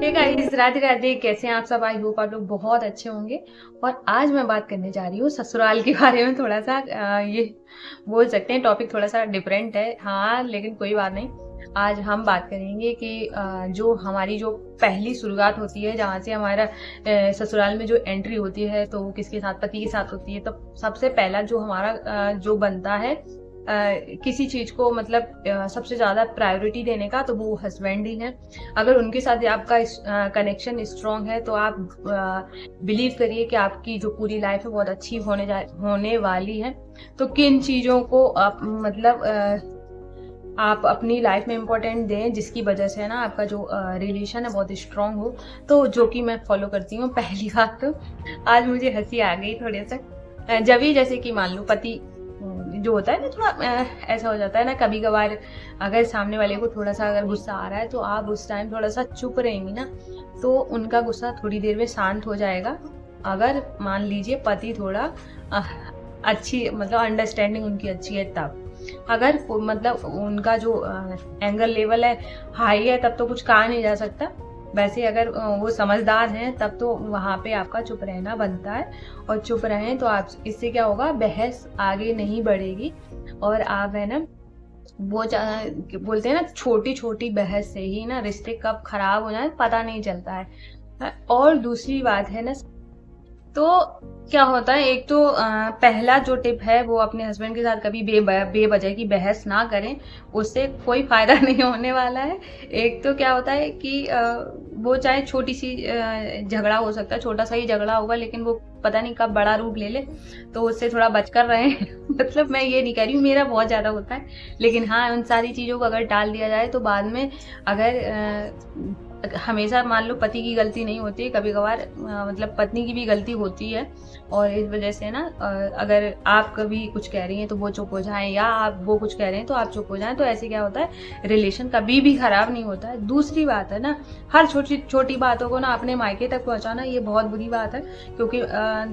Hey guys, Radhe Radhe. कैसे हैं आप सब? आई होप आप लोग बहुत अच्छे होंगे। और आज मैं बात करने जा रही हूँ ससुराल के बारे में। थोड़ा सा ये बोल सकते हैं टॉपिक थोड़ा सा डिफरेंट है, हाँ, लेकिन कोई बात नहीं। आज हम बात करेंगे कि जो हमारी जो पहली शुरुआत होती है, जहाँ से हमारा ससुराल में जो एंट्री होती है, तो वो किसके साथ, पति के साथ होती है। तो सबसे पहला जो हमारा जो बनता है किसी चीज को, मतलब सबसे ज्यादा प्रायोरिटी देने का, तो वो हस्बैंड ही है। अगर उनके साथ आपका कनेक्शन स्ट्रांग है तो आप बिलीव करिए कि आपकी जो पूरी लाइफ है बहुत अच्छी होने वाली है। तो किन चीज़ों को आप, मतलब आप अपनी लाइफ में इम्पोर्टेंट दें, जिसकी वजह से है ना आपका जो रिलेशन है बहुत स्ट्रांग हो। तो जो कि मैं फॉलो करती हूँ। पहली बात तो आज मुझे हंसी आ गई थोड़े से, जब भी जैसे कि मान लो पति जो होता है ना, थोड़ा ऐसा हो जाता है ना कभी कभार। अगर सामने वाले को थोड़ा सा अगर गुस्सा आ रहा है तो आप उस टाइम थोड़ा सा चुप रहेंगी ना, तो उनका गुस्सा थोड़ी देर में शांत हो जाएगा। अगर मान लीजिए पति थोड़ा अ, अच्छी, मतलब अंडरस्टैंडिंग उनकी अच्छी है तब। अगर मतलब उनका जो एंगर लेवल है हाई है, तब तो कुछ कहा नहीं जा सकता। वैसे अगर वो समझदार हैं तब तो वहाँ पे आपका चुप रहना बनता है। और चुप रहें तो आप, इससे क्या होगा, बहस आगे नहीं बढ़ेगी। और आप है ना, वो बोलते हैं ना, छोटी छोटी बहस से ही ना रिश्ते कब खराब हो जाए पता नहीं चलता है। और दूसरी बात है ना, तो क्या होता है, एक तो पहला जो टिप है वो अपने हस्बैंड के साथ कभी बेवजह की बहस ना करें। उससे कोई फायदा नहीं होने वाला है। एक तो क्या होता है कि वो चाहे छोटी सी झगड़ा हो सकता है, छोटा सा ही झगड़ा होगा, लेकिन वो पता नहीं कब बड़ा रूप ले ले। तो उससे थोड़ा बचकर रहें। मतलब मैं ये नहीं कह रही हूँ, मेरा बहुत ज्यादा होता है, लेकिन हाँ, उन सारी चीजों को अगर टाल दिया जाए तो बाद में, अगर हमेशा मान लो पति की गलती नहीं होती है, कभी कभार मतलब पत्नी की भी गलती होती है। और इस वजह से ना अगर आप कभी कुछ कह रही हैं तो वो चुप हो जाएं, या आप वो कुछ कह रहे हैं तो आप चुप हो जाएं, तो ऐसे क्या होता है, रिलेशन कभी भी खराब नहीं होता है। दूसरी बात है ना, हर छोटी छोटी बातों को ना अपने मायके तक पहुंचाना, ये बहुत बुरी बात है। क्योंकि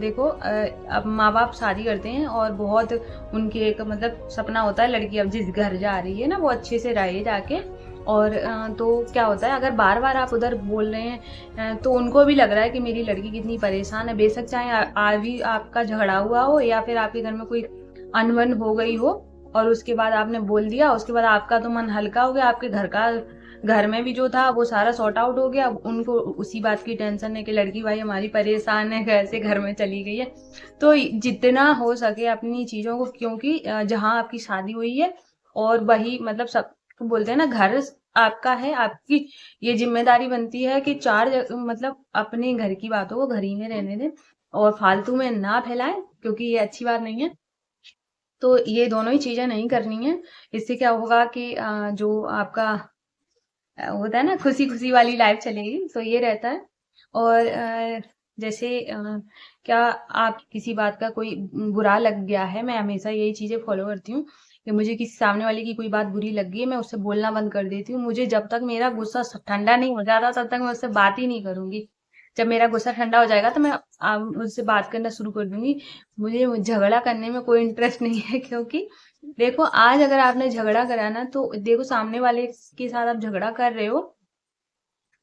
देखो, अब माँ बाप शादी करते हैं और बहुत उनके एक मतलब सपना होता है, लड़की अब जिस घर जा रही है ना वो अच्छे से रहे जाके। और तो क्या होता है, अगर बार बार आप उधर बोल रहे हैं तो उनको भी लग रहा है कि मेरी लड़की कितनी परेशान है। बेशक चाहे आज भी आपका झगड़ा हुआ हो, या फिर आपके घर में कोई अनबन हो गई हो, और उसके बाद आपने बोल दिया, उसके बाद आपका तो मन हल्का हो गया, आपके घर में भी जो था वो सारा सॉर्ट आउट हो गया। उनको उसी बात की टेंशन है कि लड़की भाई हमारी परेशान है, कैसे घर में चली गई है। तो जितना हो सके अपनी चीजों को, क्योंकि जहाँ आपकी शादी हुई है, और वही मतलब सब बोलते हैं ना, घर आपका है, आपकी ये जिम्मेदारी बनती है कि मतलब अपने घर की बातों को घर ही में रहने दें, और फालतू में ना फैलाएं, क्योंकि ये अच्छी बात नहीं है। तो ये दोनों ही चीजें नहीं करनी है। इससे क्या होगा कि जो आपका होता है ना, खुशी खुशी वाली लाइफ चलेगी, तो ये रहता है। और जैसे क्या आप किसी बात का कोई बुरा लग गया है, मैं हमेशा यही चीजें फॉलो करती हूँ कि मुझे किसी सामने वाले की कोई बात बुरी लग गई है, मैं उससे बोलना बंद कर देती हूँ। मुझे जब तक मेरा गुस्सा ठंडा नहीं हो जाता तब तक मैं उससे बात ही नहीं करूंगी। जब मेरा गुस्सा ठंडा हो जाएगा तो मैं उससे बात करना शुरू कर दूंगी। मुझे झगड़ा करने में कोई इंटरेस्ट नहीं है, क्योंकि देखो, आज अगर आपने झगड़ा करा ना, तो देखो सामने वाले के साथ आप झगड़ा कर रहे हो,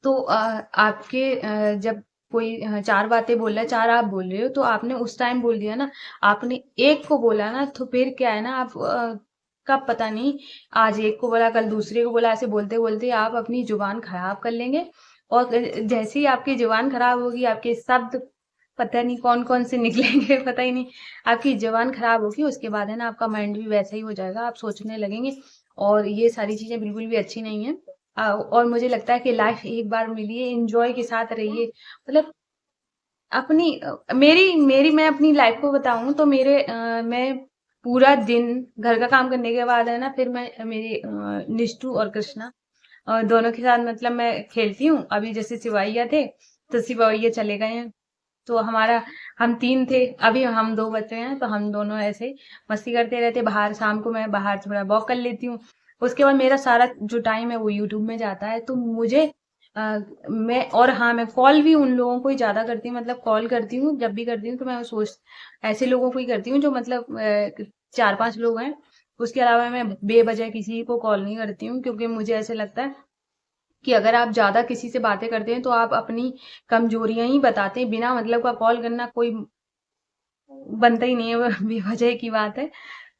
तो आपके जब कोई चार बातें बोल रहा है, चार आप बोल रहे हो, तो आपने उस टाइम बोल दिया ना, आपने एक को बोला ना, तो फिर क्या है ना, आप कब पता नहीं, आज एक को बोला कल दूसरे को बोला, ऐसे बोलते बोलते आप अपनी जुबान खराब कर लेंगे। और जैसे ही आपकी जुबान खराब होगी, आपके शब्द पता नहीं कौन कौन से निकलेंगे, पता ही नहीं। आपकी जुबान खराब होगी, उसके बाद है ना आपका माइंड भी वैसा ही हो जाएगा, आप सोचने लगेंगे। और ये सारी चीजें बिल्कुल भी अच्छी नहीं है। और मुझे लगता है कि लाइफ एक बार मिली है, एंजॉय के साथ रहिए। मतलब अपनी मेरी मेरी मैं अपनी लाइफ को बताऊं तो मैं पूरा दिन घर का काम करने के बाद है ना, फिर मैं मेरे निष्ठू और कृष्णा और दोनों के साथ मतलब मैं खेलती हूँ। अभी जैसे सिवैया थे, तो सिवैया चले गए हैं। तो हमारा, हम तीन थे, अभी हम दो बचे हैं, तो हम दोनों ऐसे मस्ती करते रहते। बाहर शाम को मैं बाहर थोड़ा वॉक कर लेती हूँ। उसके बाद मेरा सारा जो टाइम है वो यूट्यूब में जाता है। तो मुझे मैं, और हाँ, मैं कॉल भी उन लोगों को ही ज्यादा करती हूँ, मतलब कॉल करती हूँ जब भी करती हूँ तो मैं सोच ऐसे लोगों को ही करती हूँ जो मतलब चार पांच लोग हैं। उसके अलावा मैं बेवजह किसी को कॉल नहीं करती हूँ, क्योंकि मुझे ऐसे लगता है कि अगर आप ज़्यादा किसी से बातें करते हैं तो आप अपनी कमजोरियां ही बताते हैं। बिना मतलब का कॉल करना कोई बनता ही नहीं है, वो बेवजह की बात है।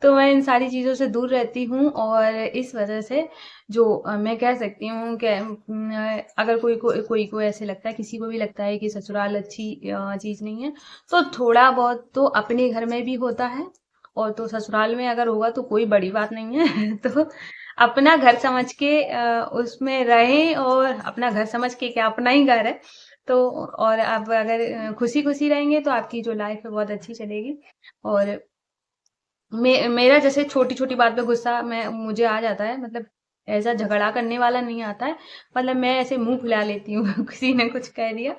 तो मैं इन सारी चीज़ों से दूर रहती हूँ और इस वजह से जो मैं कह सकती हूँ कि अगर कोई को ऐसे लगता है, किसी को भी लगता है कि ससुराल अच्छी चीज़ नहीं है, तो थोड़ा बहुत तो अपने घर में भी होता है, और तो ससुराल में अगर होगा तो कोई बड़ी बात नहीं है। तो अपना घर समझ के उसमें रहें, और अपना घर समझ के क्या, अपना ही घर है। तो और आप अगर खुशी खुशी रहेंगे तो आपकी जो लाइफ है बहुत अच्छी चलेगी। और मेरा जैसे छोटी छोटी बात पे गुस्सा मैं मुझे आ जाता है, मतलब ऐसा झगड़ा करने वाला नहीं आता है, मतलब मैं ऐसे मुंह फुला लेती हूँ। किसी ने कुछ कह दिया,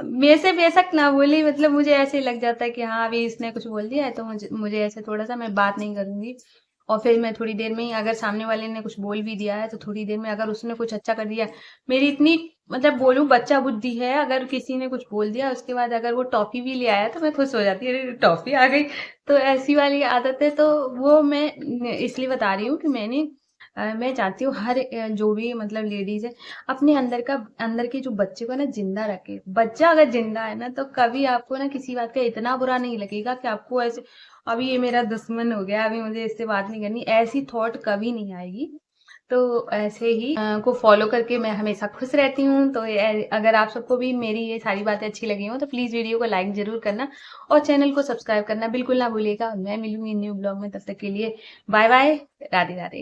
मेरे से बेशक ना बोली, मतलब मुझे ऐसे लग जाता है कि हाँ अभी इसने कुछ बोल दिया है, तो मुझे ऐसे थोड़ा सा मैं बात नहीं करूंगी। और फिर मैं थोड़ी देर में ही, अगर सामने वाले ने कुछ बोल भी दिया है तो थोड़ी देर में अगर उसने कुछ अच्छा कर दिया, मेरी इतनी मतलब बोलूं बच्चा बुद्धि है, अगर किसी ने कुछ बोल दिया उसके बाद अगर वो टॉफी भी ले आया तो मैं खुश हो जाती है, अरे टॉफी आ गई। तो ऐसी वाली आदत है, तो वो मैं इसलिए बता रही हूँ कि मैं चाहती हूँ हर जो भी मतलब लेडीज है अपने अंदर के जो बच्चे को ना जिंदा रखे। बच्चा अगर जिंदा है ना तो कभी आपको ना किसी बात का इतना बुरा नहीं लगेगा कि आपको ऐसे अभी ये मेरा दुश्मन हो गया, अभी मुझे इससे बात नहीं करनी, ऐसी थॉट कभी नहीं आएगी। तो ऐसे ही को फॉलो करके मैं हमेशा खुश रहती हूँ। तो अगर आप सबको भी मेरी ये सारी बातें अच्छी लगी हो तो प्लीज वीडियो को लाइक जरूर करना, और चैनल को सब्सक्राइब करना बिल्कुल ना भूलिएगा। मैं मिलूंगी न्यू ब्लॉग में, तब तक के लिए बाय बाय, राधे राधे।